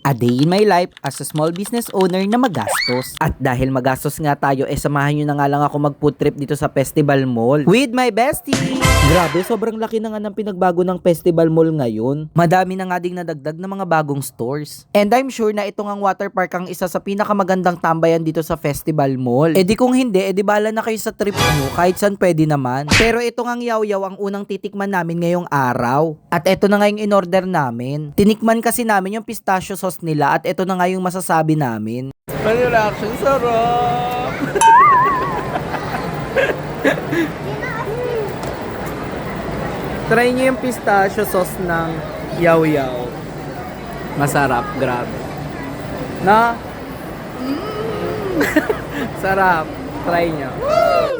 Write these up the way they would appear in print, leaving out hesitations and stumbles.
A day in my life as a small business owner na magastos. At dahil magastos nga tayo, samahan nyo na nga lang ako mag food trip dito sa Festival Mall with my bestie. Grabe, sobrang laki na nga ng pinagbago ng Festival Mall ngayon. Madami na nga ding nadagdag na mga bagong stores. And I'm sure na itong ang water park ang isa sa pinakamagandang tambayan dito sa Festival Mall. E di kung hindi, e di bala na kayo sa trip nyo, kahit saan pwede naman. Pero itong ang yaw-yaw ang unang titikman namin ngayong araw. At ito na nga yung in-order namin. Tinikman kasi namin yung pistachio sauce nila at ito na nga yung masasabi namin. Ano reaction? Sarap! Try nyo yung pistachio sauce ng yaw-yaw. Masarap, grabe. Na? Sarap. Try nyo.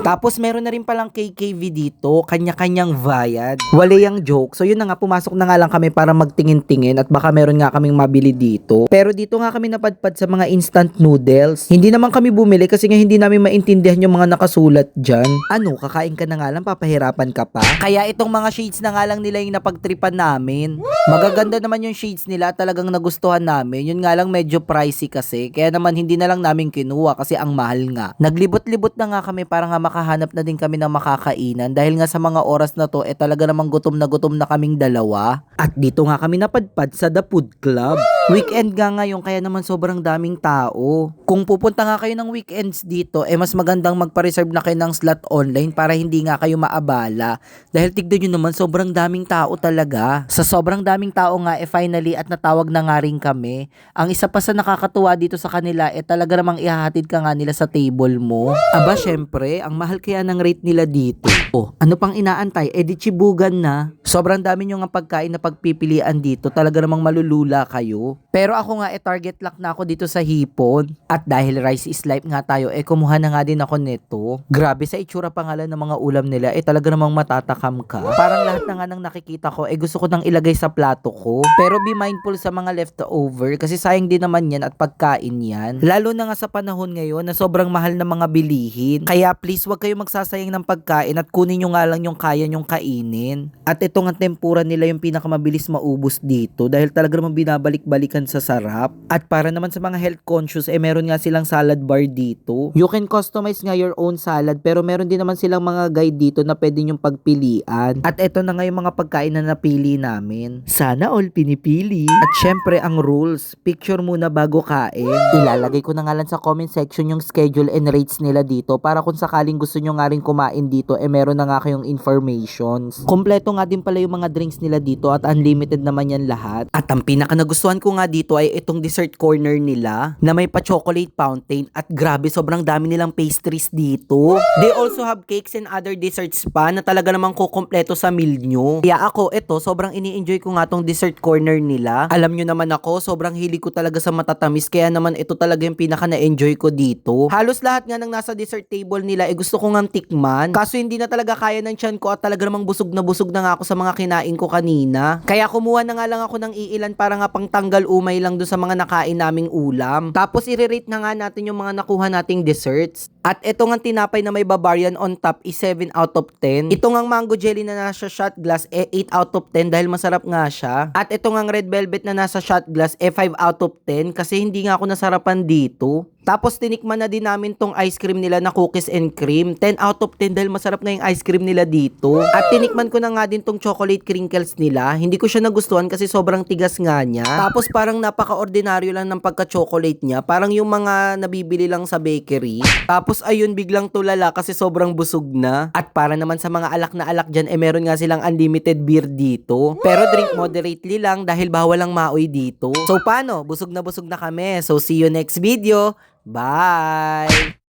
Tapos meron na rin palang KKV dito, kanya-kanyang bayad. Wala yung joke. So yun na nga, pumasok na nga lang kami para magtingin-tingin at baka meron nga kaming mabili dito. Pero dito nga kami napadpad sa mga instant noodles. Hindi naman kami bumili kasi nga hindi namin maintindihan yung mga nakasulat dyan. Ano, kakain ka na nga lang, papahirapan ka pa? Kaya itong mga shades na nga lang nila yung napagtripan namin. Magaganda naman yung shades nila, talagang nagustuhan namin. Yun nga lang medyo pricey kasi. Kaya naman hindi na lang namin kinuha kasi ang mahal nga. Naglibot-libot na nga kami para nga makahanap na din kami ng makakainan dahil nga sa mga oras na to talaga namang gutom na kaming dalawa. At dito nga kami napadpad sa The Food Club. Weekend nga ngayon kaya naman sobrang daming tao. Kung pupunta nga kayo ng weekends dito mas magandang magpa-reserve na kayo ng slot online para hindi nga kayo maabala. Dahil tignan nyo naman sobrang daming tao talaga. Sa sobrang daming tao nga finally at natawag na nga rin kami. Ang isa pa sa nakakatuwa dito sa kanila talaga namang ihahatid ka nga nila sa table mo. Aba syempre, ang mahal kaya ng rate nila dito. Ano pang inaantay? Di chibugan na. Sobrang dami nyo nga pagkain na pagpipilian dito. Talaga namang malulula kayo. Pero ako nga target lock na ako dito sa hipon. At dahil rice is life nga tayo, kumuha na nga din ako nito. Grabe sa itsura pangalan ng mga ulam nila, talaga namang matatakam ka. Parang lahat na nga nang nakikita ko, gusto ko nang ilagay sa plato ko. Pero be mindful sa mga leftover kasi sayang din naman yan at pagkain yan. Lalo na nga sa panahon ngayon na sobrang mahal ng mga bilihin. Kaya please wag kayo magsasayang ng pagkain at kunin nyo nga lang yung kaya nyong kainin. At ito nga tempura nila yung pinakamabilis maubos dito dahil talaga namang binabalik-balikan sa sarap. At para naman sa mga health conscious, meron nga silang salad bar dito. You can customize nga your own salad pero meron din naman silang mga guide dito na pwede nyong pagpilian. At ito na nga yung mga pagkain na napili namin. Sana all pinipili. At syempre ang rules, picture muna bago kain. Ilalagay ko na nga lang sa comment section yung schedule and rates nila dito para kung sakaling gusto nyo nga rin kumain dito, meron na nga kayong informations. Kompleto nga din pala yung mga drinks nila dito at unlimited naman yan lahat. At ang pinaka nagustuhan ko nga dito ay itong dessert corner nila na may pa-chocolate fountain at grabe sobrang dami nilang pastries dito. They also have cakes and other desserts pa na talaga namang kukumpleto sa meal nyo. Kaya ako, sobrang ini-enjoy ko nga tong dessert corner nila. Alam nyo naman ako, sobrang hilig ko talaga sa matatamis kaya naman ito talaga yung pinaka na-enjoy ko dito. Halos lahat nga ng nasa dessert table nila gusto ko ngang tikman. Kaso hindi na talaga kaya ng tiyan ko at talaga namang busog na nga ako sa mga kinain ko kanina. Kaya kumuha na nga lang ako ng iilan para nga pang tanggal umay lang doon sa mga nakain naming ulam. Tapos i-rate na nga natin yung mga nakuha nating desserts. At ito nga tinapay na may Bavarian on top is 7 out of 10. Ito nga mango jelly na nasa shot glass 8 out of 10 dahil masarap nga siya. At ito nga red velvet na nasa shot glass 5 out of 10 kasi hindi nga ako nasarapan dito. Tapos tinikman na din namin tong ice cream nila na cookies and cream. 10 out of 10 dahil masarap na yung ice cream nila dito. At tinikman ko na nga din tong chocolate crinkles nila. Hindi ko siya nagustuhan kasi sobrang tigas nga niya. Tapos parang napaka-ordinaryo lang ng pagka-chocolate niya. Parang yung mga nabibili lang sa bakery. Tapos ayun biglang tulala kasi sobrang busog na. At para naman sa mga alak na alak dyan, meron nga silang unlimited beer dito. Pero drink moderately lang dahil bawal ang maoy dito. So paano? Busog na kami. So see you next video. Bye!